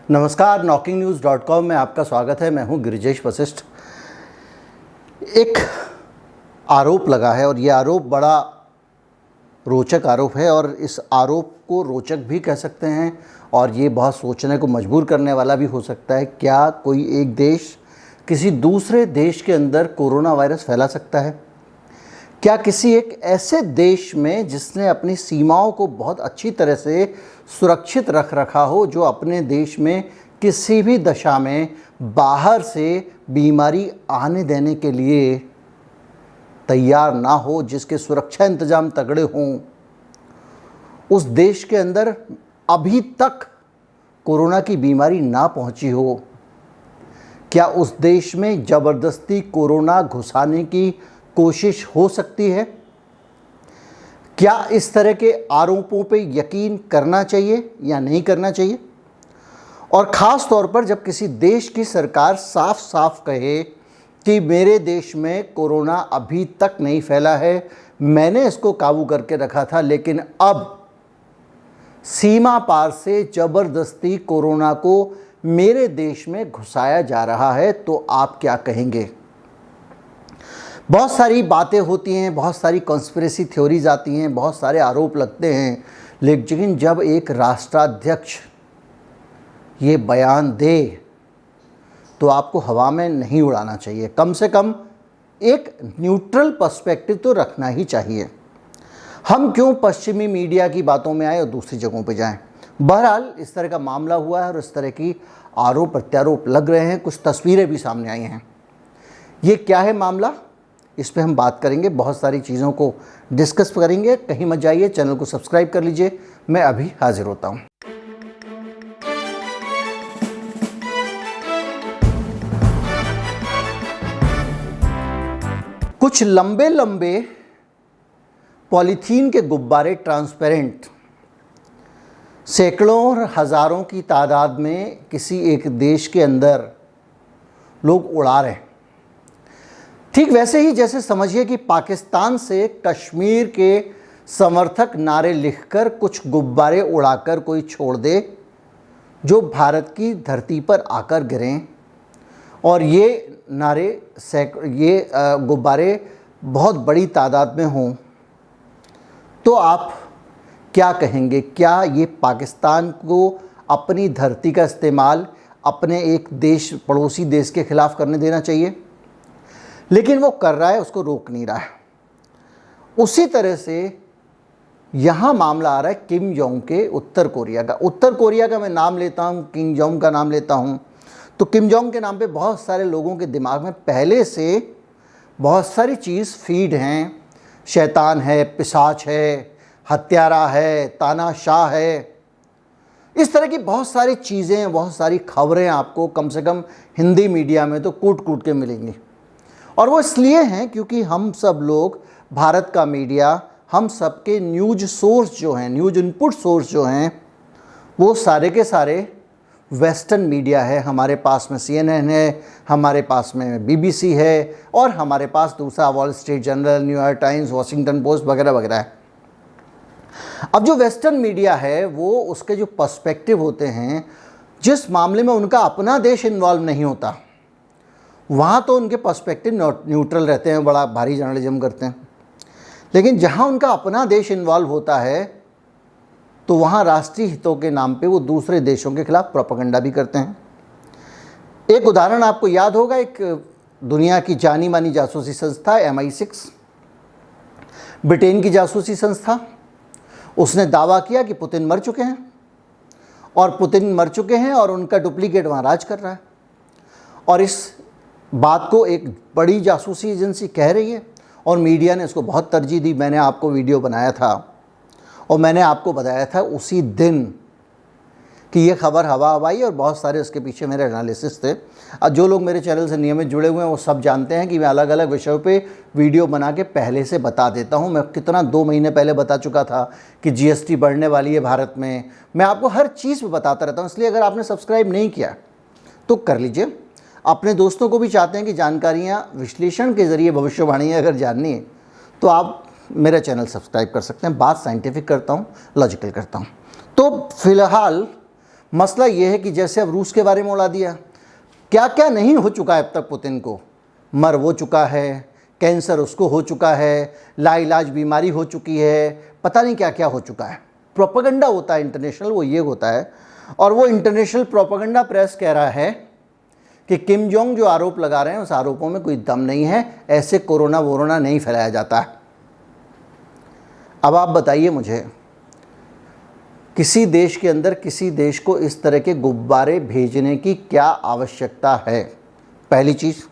नमस्कार, knocking-news.com में आपका स्वागत है। मैं हूं गिरिजेश वशिष्ठ। एक आरोप लगा है और ये आरोप बड़ा रोचक आरोप है और इस आरोप को रोचक भी कह सकते हैं और ये बहुत सोचने को मजबूर करने वाला भी हो सकता है। क्या कोई एक देश किसी दूसरे देश के अंदर कोरोना वायरस फैला सकता है? क्या किसी एक ऐसे देश में जिसने अपनी सीमाओं को बहुत अच्छी तरह से सुरक्षित रख रखा हो, जो अपने देश में किसी भी दशा में बाहर से बीमारी आने देने के लिए तैयार ना हो, जिसके सुरक्षा इंतजाम तगड़े हों, उस देश के अंदर अभी तक कोरोना की बीमारी ना पहुंची हो? क्या उस देश में ज़बरदस्ती कोरोना घुसाने की कोशिश हो सकती है? क्या इस तरह के आरोपों पे यकीन करना चाहिए या नहीं करना चाहिए? और ख़ास तौर पर जब किसी देश की सरकार साफ साफ कहे कि मेरे देश में कोरोना अभी तक नहीं फैला है, मैंने इसको काबू करके रखा था, लेकिन अब सीमा पार से ज़बरदस्ती कोरोना को मेरे देश में घुसाया जा रहा है, तो आप क्या कहेंगे? बहुत सारी बातें होती हैं, बहुत सारी कॉन्स्पिरेसी थ्योरीज आती हैं, बहुत सारे आरोप लगते हैं, लेकिन जब एक राष्ट्राध्यक्ष ये बयान दे तो आपको हवा में नहीं उड़ाना चाहिए। कम से कम एक न्यूट्रल पर्सपेक्टिव तो रखना ही चाहिए। हम क्यों पश्चिमी मीडिया की बातों में आए और दूसरी जगहों पे जाएं? बहरहाल इस तरह का मामला हुआ है और इस तरह की आरोप प्रत्यारोप लग रहे हैं। कुछ तस्वीरें भी सामने आई हैं। ये क्या है मामला, इस पे हम बात करेंगे, बहुत सारी चीज़ों को डिस्कस करेंगे। कहीं मत जाइए, चैनल को सब्सक्राइब कर लीजिए। मैं अभी हाजिर होता हूँ। कुछ लंबे लंबे पॉलीथीन के गुब्बारे, ट्रांसपेरेंट, सैकड़ों और हज़ारों की तादाद में किसी एक देश के अंदर लोग उड़ा रहे हैं। ठीक वैसे ही जैसे समझिए कि पाकिस्तान से कश्मीर के समर्थक नारे लिखकर कुछ गुब्बारे उड़ाकर कोई छोड़ दे जो भारत की धरती पर आकर गिरें, और ये नारे गुब्बारे बहुत बड़ी तादाद में हों, तो आप क्या कहेंगे? क्या ये पाकिस्तान को अपनी धरती का इस्तेमाल अपने एक देश, पड़ोसी देश के ख़िलाफ़ करने देना चाहिए? लेकिन वो कर रहा है, उसको रोक नहीं रहा है। उसी तरह से यहाँ मामला आ रहा है किम जोंग के, उत्तर कोरिया का। उत्तर कोरिया का मैं नाम लेता हूँ, किम जोंग का नाम लेता हूँ, तो किम जोंग के नाम पे बहुत सारे लोगों के दिमाग में पहले से बहुत सारी चीज़ फीड हैं। शैतान है, पिशाच है, हत्यारा है, तानाशाह है, इस तरह की बहुत सारी चीज़ें, बहुत सारी खबरें आपको कम से कम हिंदी मीडिया में तो कूट कूट के मिलेंगी। और वो इसलिए हैं क्योंकि हम सब लोग, भारत का मीडिया, हम सब के न्यूज़ सोर्स जो हैं, न्यूज़ इनपुट सोर्स जो हैं, वो सारे के सारे वेस्टर्न मीडिया है। हमारे पास में CNN है, हमारे पास में BBC है, और हमारे पास दूसरा wall street journal, New York times, Washington post वगैरह वगैरह है। अब जो वेस्टर्न मीडिया है, वो उसके जो पर्सपेक्टिव होते हैं, जिस मामले में उनका अपना देश इन्वॉल्व नहीं होता, वहाँ तो उनके पर्सपेक्टिव न्यूट्रल रहते हैं, बड़ा भारी जर्नलिज्म करते हैं। लेकिन जहाँ उनका अपना देश इन्वॉल्व होता है, तो वहाँ राष्ट्रीय हितों के नाम पे वो दूसरे देशों के खिलाफ प्रोपेगेंडा भी करते हैं। एक उदाहरण आपको याद होगा, एक दुनिया की जानी मानी जासूसी संस्था MI6, ब्रिटेन की जासूसी संस्था, उसने दावा किया कि पुतिन मर चुके हैं, और पुतिन मर चुके हैं और उनका डुप्लीकेट वहाँ राज कर रहा है। और इस बात को एक बड़ी जासूसी एजेंसी कह रही है और मीडिया ने इसको बहुत तरजीह दी। मैंने आपको वीडियो बनाया था और मैंने आपको बताया था उसी दिन कि ये खबर हवा हवाई, और बहुत सारे उसके पीछे मेरे एनालिसिस थे। अब जो लोग मेरे चैनल से नियमित जुड़े हुए हैं वो सब जानते हैं कि मैं अलग अलग विषयों पे वीडियो बना के पहले से बता देता हूँ। मैं कितना 2 महीने पहले बता चुका था कि GST बढ़ने वाली है भारत में। मैं आपको हर चीज़ पे बताता रहता हूँ, इसलिए अगर आपने सब्सक्राइब नहीं किया तो कर लीजिए। अपने दोस्तों को भी चाहते हैं कि जानकारियाँ विश्लेषण के ज़रिए भविष्यवाणी अगर जाननी है तो आप मेरा चैनल सब्सक्राइब कर सकते हैं। बात साइंटिफिक करता हूँ, लॉजिकल करता हूँ। तो फिलहाल मसला ये है कि जैसे अब रूस के बारे में उड़ा दिया, क्या क्या नहीं हो चुका है अब तक पुतिन को। मर वो चुका है, कैंसर उसको हो चुका है, लाइलाज बीमारी हो चुकी है, पता नहीं क्या क्या हो चुका है। प्रोपेगेंडा होता है इंटरनेशनल, वो ये होता है। और वो इंटरनेशनल प्रोपेगेंडा प्रेस कह रहा है कि किम जोंग जो आरोप लगा रहे हैं उस आरोपों में कोई दम नहीं है, ऐसे कोरोना वोरोना नहीं फैलाया जाता है। अब आप बताइए मुझे, किसी देश के अंदर किसी देश को इस तरह के गुब्बारे भेजने की क्या आवश्यकता है? पहली चीज़,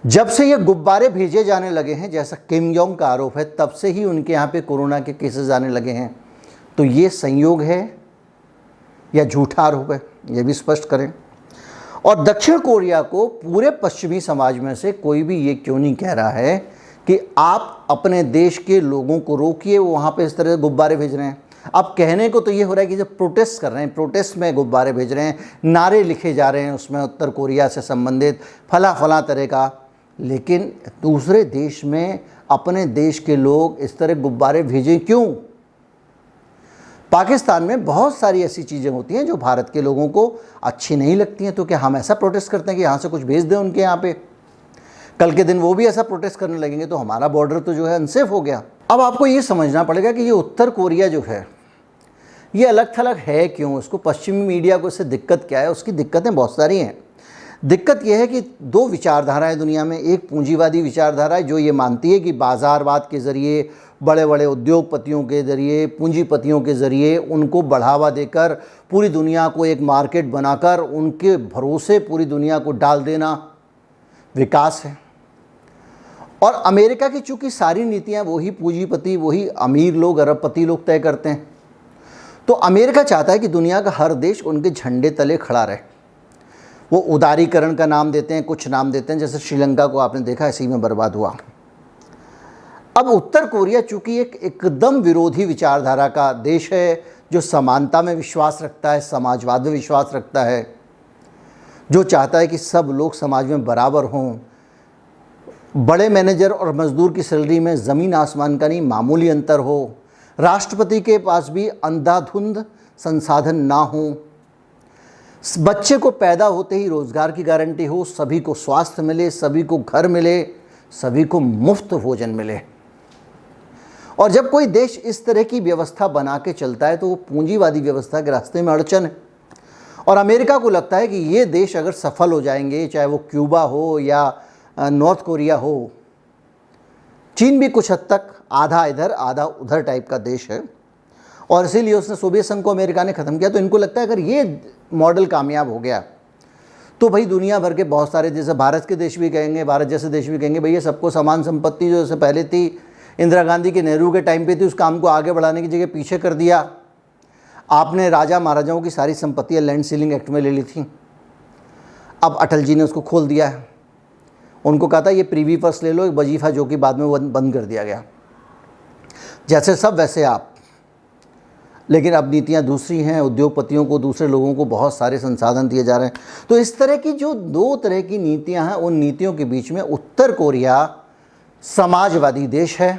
जब से ये गुब्बारे भेजे जाने लगे हैं, जैसा किम जोंग का आरोप है, तब से ही उनके यहाँ पे कोरोना के केसेस आने लगे हैं। तो ये संयोग है या झूठा आरोप है, ये भी स्पष्ट करें। और दक्षिण कोरिया को पूरे पश्चिमी समाज में से कोई भी ये क्यों नहीं कह रहा है कि आप अपने देश के लोगों को रोकिए, वो वहाँ पे इस तरह गुब्बारे भेज रहे हैं। अब कहने को तो ये हो रहा है कि जब प्रोटेस्ट कर रहे हैं, प्रोटेस्ट में गुब्बारे भेज रहे हैं, नारे लिखे जा रहे हैं उसमें उत्तर कोरिया से संबंधित फला तरह का, लेकिन दूसरे देश में अपने देश के लोग इस तरह गुब्बारे भेजें क्यों? पाकिस्तान में बहुत सारी ऐसी चीज़ें होती हैं जो भारत के लोगों को अच्छी नहीं लगती हैं, तो क्या हम ऐसा प्रोटेस्ट करते हैं कि यहाँ से कुछ भेज दें उनके यहाँ पे? कल के दिन वो भी ऐसा प्रोटेस्ट करने लगेंगे तो हमारा बॉर्डर तो जो है अनसेफ हो गया। अब आपको ये समझना पड़ेगा कि ये उत्तर कोरिया जो है ये अलग थलग है क्यों, उसको पश्चिमी मीडिया को इससे दिक्कत क्या है? उसकी दिक्कतें बहुत सारी हैं। दिक्कत यह है कि दो विचारधाराएं दुनिया में, एक पूंजीवादी विचारधारा है जो ये मानती है कि बाज़ारवाद के ज़रिए, बड़े बड़े उद्योगपतियों के ज़रिए, पूंजीपतियों के ज़रिए उनको बढ़ावा देकर पूरी दुनिया को एक मार्केट बनाकर उनके भरोसे पूरी दुनिया को डाल देना विकास है। और अमेरिका की चूँकि सारी नीतियाँ वही पूंजीपति, वही अमीर लोग, अरबपति लोग तय करते हैं, तो अमेरिका चाहता है कि दुनिया का हर देश उनके झंडे तले खड़ा रहे। वो उदारीकरण का नाम देते हैं, कुछ नाम देते हैं, जैसे श्रीलंका को आपने देखा इसी में बर्बाद हुआ। अब उत्तर कोरिया चूँकि एक एकदम विरोधी विचारधारा का देश है, जो समानता में विश्वास रखता है, समाजवाद में विश्वास रखता है, जो चाहता है कि सब लोग समाज में बराबर हों, बड़े मैनेजर और मज़दूर की सैलरी में ज़मीन आसमान का नहीं मामूली अंतर हो, राष्ट्रपति के पास भी अंधाधुंध संसाधन ना हो, बच्चे को पैदा होते ही रोज़गार की गारंटी हो, सभी को स्वास्थ्य मिले, सभी को घर मिले, सभी को मुफ्त भोजन मिले। और जब कोई देश इस तरह की व्यवस्था बना के चलता है तो वो पूंजीवादी व्यवस्था के रास्ते में अड़चन है। और अमेरिका को लगता है कि ये देश अगर सफल हो जाएंगे, चाहे वो क्यूबा हो या नॉर्थ कोरिया हो, चीन भी कुछ हद तक आधा इधर आधा उधर टाइप का देश है, और इसीलिए उसने सोवियत संघ को अमेरिका ने ख़त्म किया। तो इनको लगता है अगर ये मॉडल कामयाब हो गया तो भाई दुनिया भर के बहुत सारे, जैसे भारत के देश भी कहेंगे, भारत जैसे देश भी कहेंगे भैया सबको समान संपत्ति जो जैसे पहले थी, इंदिरा गांधी के, नेहरू के टाइम पे थी, उस काम को आगे बढ़ाने की जगह पीछे कर दिया। आपने राजा महाराजाओं की सारी संपत्तियाँ लैंड सीलिंग एक्ट में ले ली थी, अब अटल जी ने उसको खोल दिया है। उनको कहा था ये प्रीवी पर्स ले लो, एक वजीफ़ा, जो कि बाद में बंद कर दिया गया। जैसे सब वैसे आप, लेकिन अब नीतियाँ दूसरी हैं, उद्योगपतियों को, दूसरे लोगों को बहुत सारे संसाधन दिए जा रहे हैं। तो इस तरह की जो दो तरह की नीतियाँ हैं, उन नीतियों के बीच में उत्तर कोरिया समाजवादी देश है,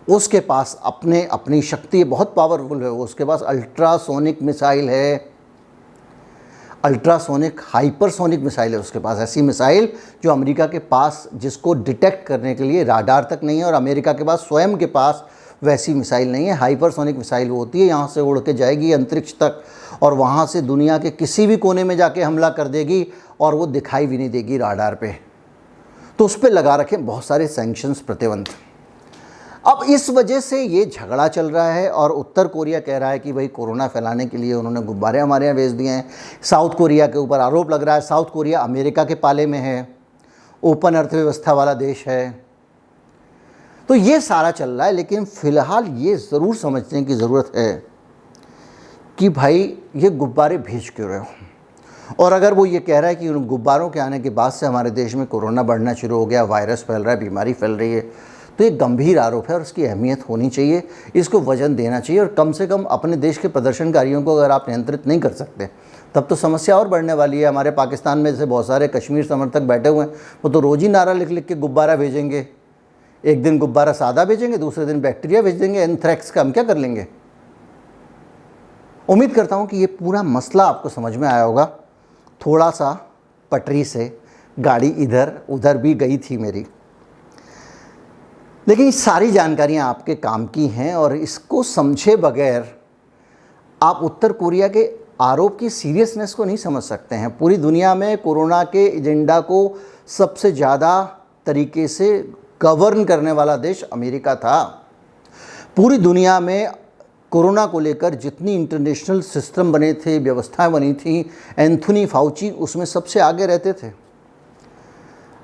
उसके पास अपनी शक्ति बहुत पावरफुल है, उसके पास अल्ट्रासोनिक मिसाइल है, अल्ट्रासोनिक हाइपरसोनिक मिसाइल है उसके पास, ऐसी मिसाइल जो अमेरिका के पास, जिसको डिटेक्ट करने के लिए राडार तक नहीं है, और अमेरिका के पास स्वयं के पास वैसी मिसाइल नहीं है। हाइपरसोनिक मिसाइल वो होती है, यहाँ से उड़ के जाएगी अंतरिक्ष तक और वहाँ से दुनिया के किसी भी कोने में जाके हमला कर देगी और वो दिखाई भी नहीं देगी राडार पे। तो उस पर लगा रखें बहुत सारे सैंक्शंस, प्रतिबंध। अब इस वजह से ये झगड़ा चल रहा है और उत्तर कोरिया कह रहा है कि भाई कोरोना फैलाने के लिए उन्होंने गुब्बारे हमारे यहाँ भेज दिए हैं। साउथ कोरिया के ऊपर आरोप लग रहा है, साउथ कोरिया अमेरिका के पाले में है, ओपन अर्थव्यवस्था वाला देश है। तो ये सारा चल रहा है, लेकिन फ़िलहाल ये ज़रूर समझने की ज़रूरत है कि भाई ये गुब्बारे भेज क्यों रहे हो। और अगर वो ये कह रहा है कि उन गुब्बारों के आने के बाद से हमारे देश में कोरोना बढ़ना शुरू हो गया, वायरस फैल रहा है, बीमारी फैल रही है, तो ये गंभीर आरोप है और उसकी अहमियत होनी चाहिए, इसको वजन देना चाहिए। और कम से कम अपने देश के प्रदर्शनकारियों को अगर आप नियंत्रित नहीं कर सकते तब तो समस्या और बढ़ने वाली है। हमारे पाकिस्तान में जैसे बहुत सारे कश्मीर समर्थक बैठे हुए हैं, वो तो रोज़ ही नारा लिख लिख के गुब्बारा भेजेंगे। एक दिन गुब्बारा सादा भेजेंगे, दूसरे दिन बैक्टीरिया भेज देंगे एंथ्रैक्स का, हम क्या कर लेंगे। उम्मीद करता हूँ कि ये पूरा मसला आपको समझ में आया होगा। थोड़ा सा पटरी से गाड़ी इधर उधर भी गई थी मेरी, लेकिन ये सारी जानकारियाँ आपके काम की हैं और इसको समझे बगैर आप उत्तर कोरिया के आरोप की सीरियसनेस को नहीं समझ सकते हैं। पूरी दुनिया में कोरोना के एजेंडा को सबसे ज़्यादा तरीके से गवर्न करने वाला देश अमेरिका था। पूरी दुनिया में कोरोना को लेकर जितनी इंटरनेशनल सिस्टम बने थे, व्यवस्थाएं बनी थी, एंथोनी फाउची उसमें सबसे आगे रहते थे।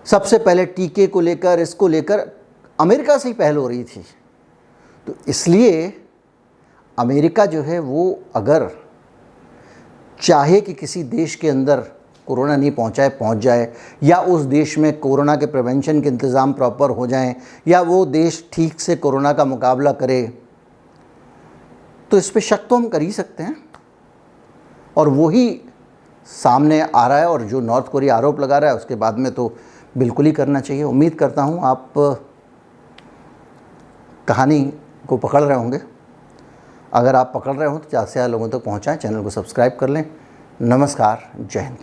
सबसे पहले टीके को लेकर, इसको लेकर अमेरिका से ही पहल हो रही थी। तो इसलिए अमेरिका जो है वो अगर चाहे कि किसी देश के अंदर कोरोना नहीं पहुंच जाए, या उस देश में कोरोना के प्रिवेंशन के इंतज़ाम प्रॉपर हो जाएं, या वो देश ठीक से कोरोना का मुकाबला करे, तो इस पे शक तो हम कर ही सकते हैं। और वही सामने आ रहा है, और जो नॉर्थ कोरिया आरोप लगा रहा है उसके बाद में तो बिल्कुल ही करना चाहिए। उम्मीद करता हूँ आप कहानी को पकड़ रहे होंगे। अगर आप पकड़ रहे हो तो ज़्यादा से ज़्यादा लोगों तक पहुँचाएँ, चैनल को सब्सक्राइब कर लें। नमस्कार, जय हिंद।